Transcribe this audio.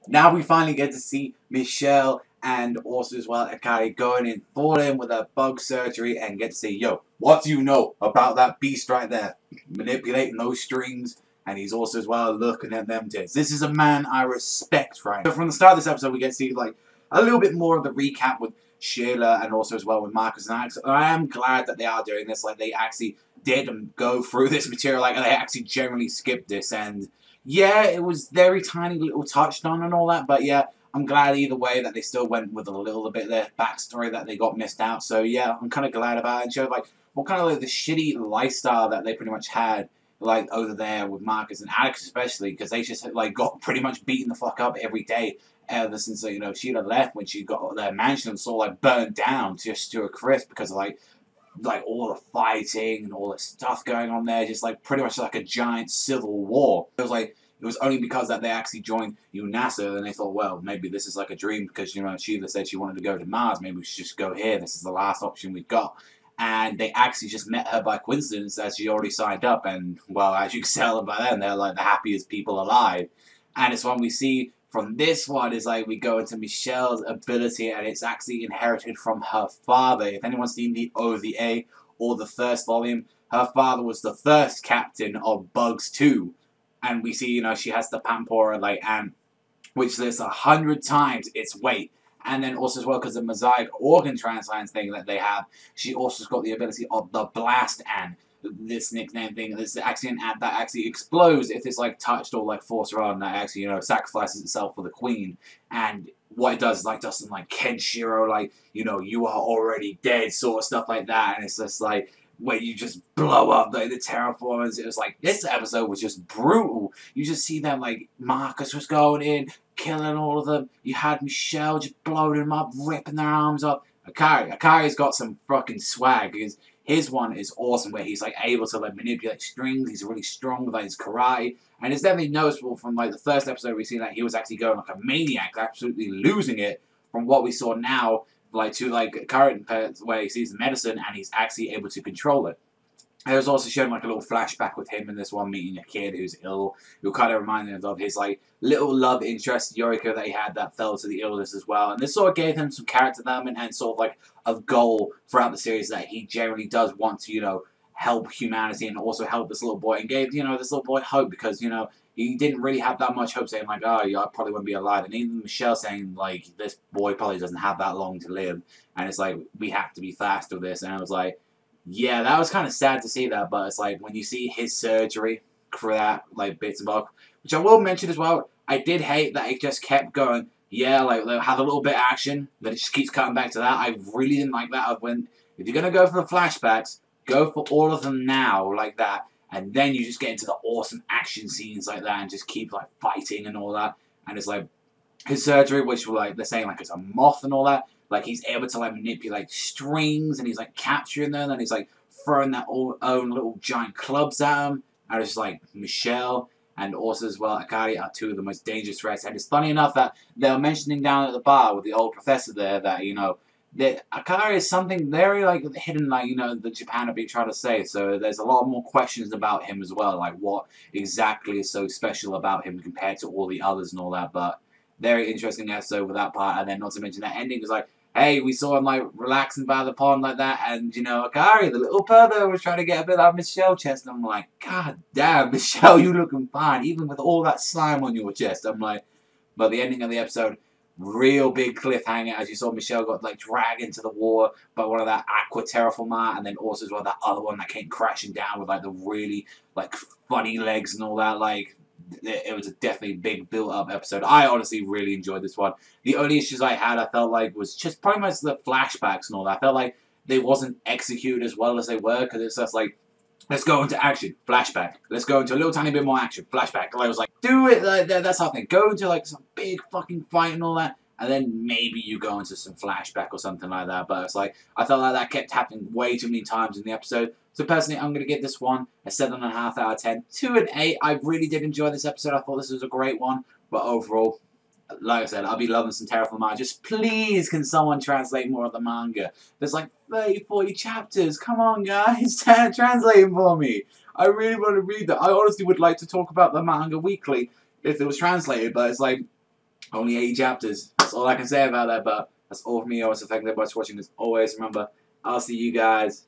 Now we finally get to see Michelle and also as well Akari going in for him with a bug surgery and get to say, yo, what do you know about that beast right there? Manipulating those strings, and he's also as well looking at them tits. This is a man I respect right now. So from the start of this episode we get to see like a little bit more of the recap with Sheila and also as well with Marcus and Alex. I am glad that they are doing this, like they actually did go through this material, like they actually generally skipped this, and yeah, it was very tiny little touched on and all that, but yeah, I'm glad either way that they still went with a little bit of their backstory that they got missed out. So yeah, I'm kind of glad about it. And showed like what kind of like the shitty lifestyle that they pretty much had like over there with Marcus and Alex especially, because they just like got pretty much beaten the fuck up every day ever since Sheila left when she got their mansion sort of like burned down just to a crisp because of like all the fighting and all the stuff going on there, just like pretty much like a giant civil war. It was only because that they actually joined UNASA and they thought, well, maybe this is like a dream because Sheila said she wanted to go to Mars. Maybe we should just go here. This is the last option we've got. And they actually just met her by coincidence as she already signed up. And well, as you can tell by then, they're like the happiest people alive. And it's when we see from this one is like we go into Michelle's ability, and it's actually inherited from her father. If anyone's seen the OVA or the first volume, her father was the first captain of Bugs 2. And we see, she has the Pampora like ant, which lifts 100 times its weight. And then also as well, because the mosaic organ transplant thing that they have, she also has got the ability of the Blast Ant. This nickname thing, this is actually an ant that actually explodes if it's like touched or like forced around, that actually sacrifices itself for the queen. And what it does is like does some like Kenshiro, like you are already dead sort of stuff like that. And it's just like where you just blow up like the terraformers. It was like this episode was just brutal. You just see them like Marcus was going in, killing all of them. You had Michelle just blowing them up, ripping their arms up. Akari's got some fucking swag because his one is awesome where he's like able to like manipulate strings. He's really strong with like his karate. And it's definitely noticeable from like the first episode we see that he was actually going like a maniac, absolutely losing it, from what we saw now like to like current where he sees the medicine and he's actually able to control it. It was also shown like a little flashback with him in this one meeting a kid who's ill, who kind of reminded him of his like little love interest Yoriko that he had that fell to the illness as well. And this sort of gave him some character development and sort of like a goal throughout the series that he generally does want to help humanity and also help this little boy, and gave this little boy hope because he didn't really have that much hope, saying like, oh yeah, I probably won't be alive. And even Michelle saying like, this boy probably doesn't have that long to live, and it's like we have to be fast with this. And I was like, yeah, that was kind of sad to see that, but it's like when you see his surgery for that, like bits and bobs, which I will mention as well, I did hate that it just kept going, yeah, like they'll have a little bit of action, but it just keeps cutting back to that. I really didn't like that. If you're going to go for the flashbacks, go for all of them now, like that, and then you just get into the awesome action scenes like that and just keep like fighting and all that. And it's like his surgery, which like they're saying like it's a moth and all that. Like he's able to like manipulate strings and he's like capturing them and he's like throwing that own little giant clubs at him. And it's just like Michelle and also as well Akari are two of the most dangerous threats. And it's funny enough that they were mentioning down at the bar with the old professor there that that Akari is something very like hidden, like the Japan have been trying to say. So there's a lot more questions about him as well, like what exactly is so special about him compared to all the others and all that. But very interesting episode with that part. And then not to mention that ending was like, hey, we saw him like relaxing by the pond like that, and Akari, the little pervert, was trying to get a bit out of Michelle's chest. And I'm like, God damn, Michelle, you looking fine, even with all that slime on your chest. I'm like, but the ending of the episode, real big cliffhanger as you saw Michelle got like dragged into the water by one of that Aqua Terraformar, and then also as well that other one that came crashing down with like the really like funny legs and all that. Like it was a definitely big built-up episode. I honestly really enjoyed this one. The only issues I had, I felt like, was just pretty much the flashbacks and all that. I felt like they wasn't executed as well as they were, because it's just like, let's go into action, flashback. Let's go into a little tiny bit more action, flashback. And I was like, do it, like, that's our thing. Go into like some big fucking fight and all that, and then maybe you go into some flashback or something like that. But it's like, I felt like that kept happening way too many times in the episode. So personally, I'm going to give this one a 7.5 out of 10 to an 8. I really did enjoy this episode. I thought this was a great one. But overall, like I said, I'll be loving some Terraformar. Just please, can someone translate more of the manga? There's like 30, 40 chapters. Come on, guys. Translate them for me. I really want to read that. I honestly would like to talk about the manga weekly if it was translated. But it's like, Only 80 chapters. That's all I can say about that, but that's all for me. Also, thank you very much for watching. As always, remember, I'll see you guys